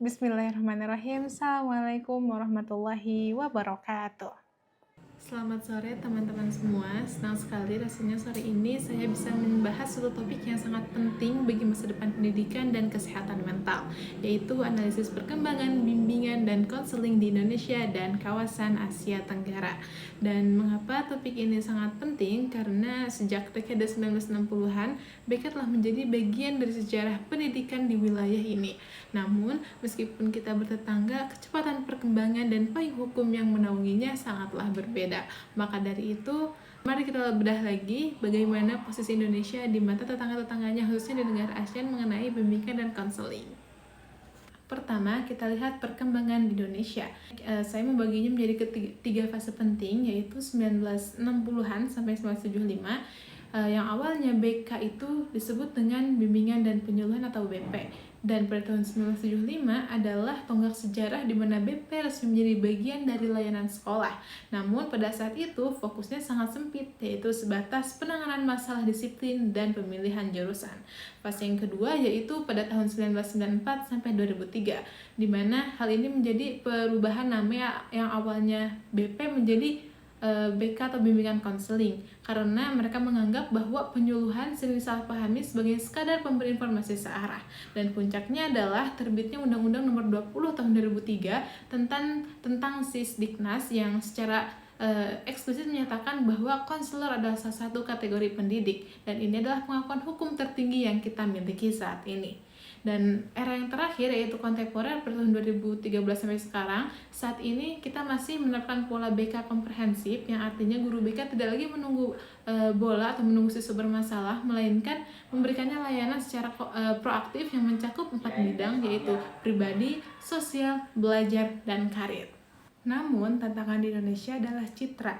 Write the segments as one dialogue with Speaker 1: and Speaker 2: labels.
Speaker 1: Bismillahirrahmanirrahim. Assalamualaikum warahmatullahi wabarakatuh.
Speaker 2: Selamat sore teman-teman semua, senang sekali rasanya sore ini saya bisa membahas suatu topik yang sangat penting bagi masa depan pendidikan dan kesehatan mental, yaitu analisis perkembangan, bimbingan, dan konseling di Indonesia dan kawasan Asia Tenggara. Dan mengapa topik ini sangat penting? Karena sejak dekade 1960-an, BK telah menjadi bagian dari sejarah pendidikan di wilayah ini. Namun, meskipun kita bertetangga, kecepatan perkembangan dan payung hukum yang menaunginya sangatlah berbeda. Maka dari itu, mari kita bedah lagi bagaimana posisi Indonesia di mata tetangga-tetangganya, khususnya di negara ASEAN mengenai bimbingan dan konseling. Pertama, kita lihat perkembangan di Indonesia. Saya membaginya menjadi tiga fase penting, yaitu 1960-an sampai 1975. Yang awalnya BK itu disebut dengan bimbingan dan penyuluhan atau BP. Dan pada tahun 1975 adalah tonggak sejarah di mana BP resmi menjadi bagian dari layanan sekolah. Namun pada saat itu fokusnya sangat sempit, yaitu sebatas penanganan masalah disiplin dan pemilihan jurusan. Fase yang kedua yaitu pada tahun 1994 sampai 2003, di mana hal ini menjadi perubahan nama yang awalnya BP menjadi BK atau bimbingan konseling, karena mereka menganggap bahwa penyuluhan sering disalahpahami sebagai sekadar pemberi informasi searah. Dan puncaknya adalah terbitnya Undang-Undang Nomor 20 Tahun 2003 tentang Sisdiknas yang secara eksplisit menyatakan bahwa konselor adalah salah satu kategori pendidik, dan ini adalah pengakuan hukum tertinggi yang kita miliki saat ini. Dan era yang terakhir yaitu kontemporer pada tahun 2013 sampai sekarang, saat ini kita masih menerapkan pola BK komprehensif, yang artinya guru BK tidak lagi menunggu bola atau menunggu siswa bermasalah, melainkan memberikannya layanan secara proaktif yang mencakup 4 bidang, yaitu pribadi, sosial, belajar, dan karir. Namun, tantangan di Indonesia adalah citra,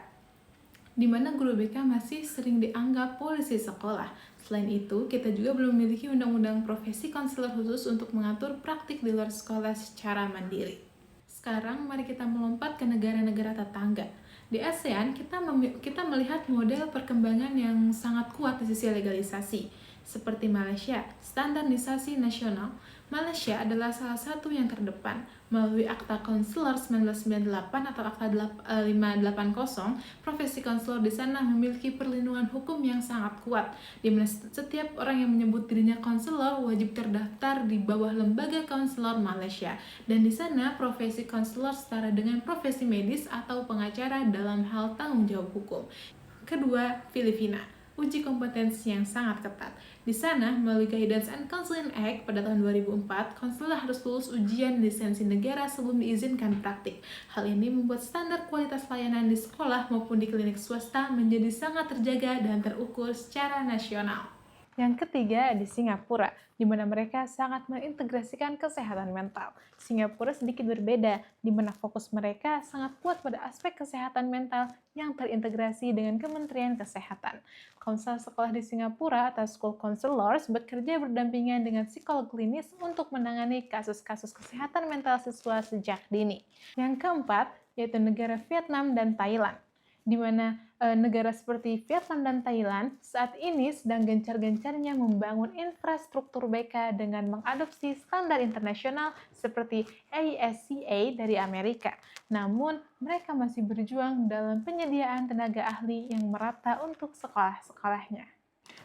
Speaker 2: di mana guru BK masih sering dianggap polisi sekolah. Selain itu, kita juga belum memiliki undang-undang profesi konselor khusus untuk mengatur praktik di luar sekolah secara mandiri. Sekarang, mari kita melompat ke negara-negara tetangga. Di ASEAN, kita melihat model perkembangan yang sangat kuat di sisi legalisasi. Seperti Malaysia, standarisasi nasional. Malaysia adalah salah satu yang terdepan. Melalui Akta Konselor 1998 atau Akta 580, profesi konselor di sana memiliki perlindungan hukum yang sangat kuat, di mana setiap orang yang menyebut dirinya konselor wajib terdaftar di bawah lembaga konselor Malaysia. Dan di sana profesi konselor setara dengan profesi medis atau pengacara dalam hal tanggung jawab hukum. Kedua, Filipina. Uji kompetensi yang sangat ketat. Di sana, melalui Guidance and Counseling Act pada tahun 2004, konselor harus lulus ujian lisensi negara sebelum diizinkan praktik. Hal ini membuat standar kualitas layanan di sekolah maupun di klinik swasta menjadi sangat terjaga dan terukur secara nasional. Yang ketiga, di Singapura, di mana mereka sangat mengintegrasikan kesehatan mental. Singapura sedikit berbeda, di mana fokus mereka sangat kuat pada aspek kesehatan mental yang terintegrasi dengan Kementerian Kesehatan. Konselor sekolah di Singapura atau School Counselors bekerja berdampingan dengan psikolog klinis untuk menangani kasus-kasus kesehatan mental siswa sejak dini. Yang keempat, yaitu negara Vietnam dan Thailand, di mana negara seperti Vietnam dan Thailand saat ini sedang gencar-gencarnya membangun infrastruktur BK dengan mengadopsi standar internasional seperti ASCA dari Amerika. Namun, mereka masih berjuang dalam penyediaan tenaga ahli yang merata untuk sekolah-sekolahnya.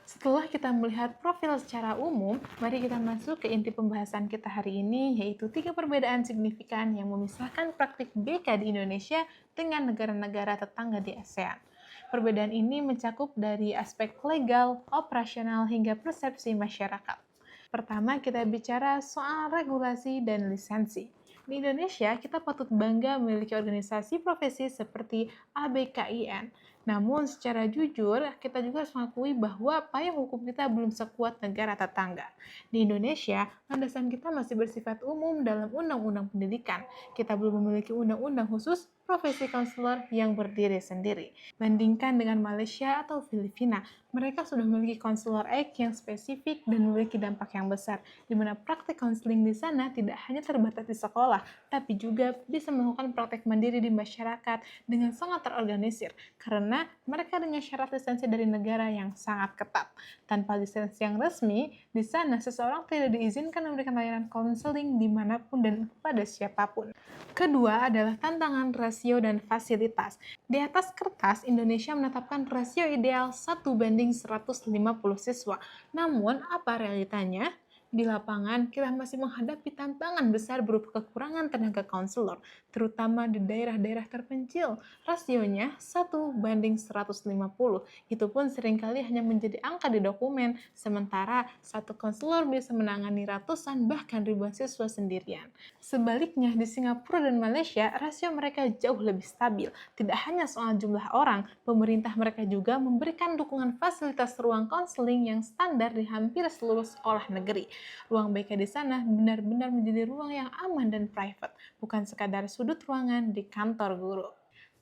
Speaker 2: Setelah kita melihat profil secara umum, mari kita masuk ke inti pembahasan kita hari ini, yaitu 3 perbedaan signifikan yang memisahkan praktik BK di Indonesia dengan negara-negara tetangga di ASEAN. Perbedaan ini mencakup dari aspek legal, operasional, hingga persepsi masyarakat. Pertama, kita bicara soal regulasi dan lisensi. Di Indonesia, kita patut bangga memiliki organisasi profesi seperti ABKIN. Namun, secara jujur, kita juga harus mengakui bahwa payung hukum kita belum sekuat negara tetangga. Di Indonesia, landasan kita masih bersifat umum dalam undang-undang pendidikan. Kita belum memiliki undang-undang khusus
Speaker 1: profesi konselor yang berdiri sendiri. Bandingkan dengan Malaysia atau Filipina, mereka sudah memiliki konselor X yang spesifik dan memiliki dampak yang besar, di mana praktik konseling di sana tidak hanya terbatas di sekolah, tapi juga bisa melakukan praktek mandiri di masyarakat dengan sangat terorganisir, karena mereka dengan syarat lisensi dari negara yang sangat ketat. Tanpa lisensi yang resmi, di sana seseorang tidak diizinkan memberikan layanan konseling dimanapun dan kepada siapapun. Kedua adalah tantangan rasio dan fasilitas. Di atas kertas, Indonesia menetapkan rasio ideal 1:150 siswa. Namun, apa realitanya? Di lapangan, kita masih menghadapi tantangan besar berupa kekurangan tenaga konselor, terutama di daerah-daerah terpencil. Rasionya 1:150. Itu pun seringkali hanya menjadi angka di dokumen, sementara satu konselor bisa menangani ratusan bahkan ribuan siswa sendirian. Sebaliknya, di Singapura dan Malaysia, rasio mereka jauh lebih stabil. Tidak hanya soal jumlah orang, pemerintah mereka juga memberikan dukungan fasilitas ruang konseling yang standar di hampir seluruh sekolah negeri. Ruang BK di sana benar-benar menjadi ruang yang aman dan private, bukan sekadar sudut ruangan di kantor guru.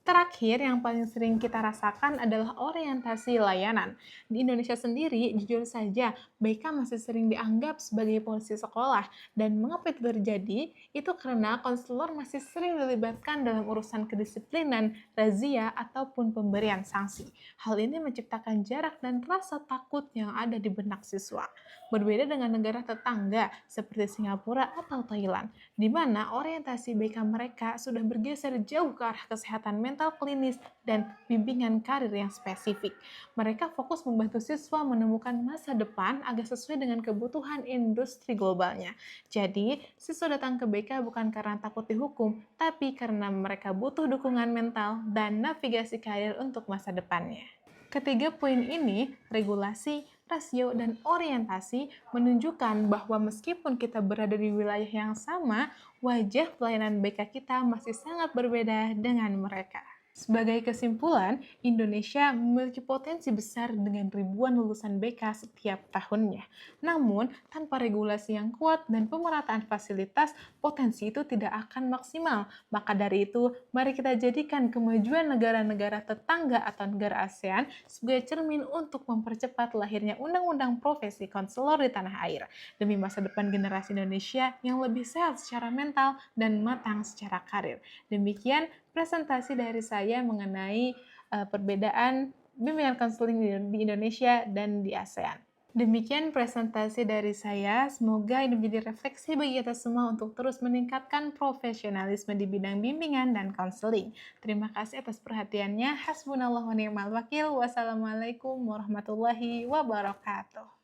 Speaker 1: Terakhir, yang paling sering kita rasakan adalah orientasi layanan. Di Indonesia sendiri, jujur saja, BK masih sering dianggap sebagai polisi sekolah. Dan mengapa itu terjadi? Itu karena konselor masih sering dilibatkan dalam urusan kedisiplinan, razia, ataupun pemberian sanksi. Hal ini menciptakan jarak dan rasa takut yang ada di benak siswa. Berbeda dengan negara tetangga seperti Singapura atau Thailand, di mana orientasi BK mereka sudah bergeser jauh ke arah kesehatan mental klinis dan bimbingan karir yang spesifik. Mereka fokus membantu siswa menemukan masa depan agar sesuai dengan kebutuhan industri globalnya. Jadi, siswa datang ke BK bukan karena takut dihukum, tapi karena mereka butuh dukungan mental dan navigasi karir untuk masa depannya. Ketiga poin ini, regulasi, rasio, dan orientasi menunjukkan bahwa meskipun kita berada di wilayah yang sama, wajah pelayanan BK kita masih sangat berbeda dengan mereka. Sebagai kesimpulan, Indonesia memiliki potensi besar dengan ribuan lulusan BK setiap tahunnya. Namun, tanpa regulasi yang kuat dan pemerataan fasilitas, potensi itu tidak akan maksimal. Maka dari itu, mari kita jadikan kemajuan negara-negara tetangga atau negara ASEAN sebagai cermin untuk mempercepat lahirnya undang-undang profesi konselor di tanah air, demi masa depan generasi Indonesia yang lebih sehat secara mental dan matang secara karir. Demikian presentasi dari saya mengenai perbedaan bimbingan konseling di Indonesia dan di ASEAN. Demikian presentasi dari saya, semoga ini menjadi refleksi bagi kita semua untuk terus meningkatkan profesionalisme di bidang bimbingan dan konseling. Terima kasih atas perhatiannya. Hasbunallah wa ni'mal wakil. Wassalamualaikum warahmatullahi wabarakatuh.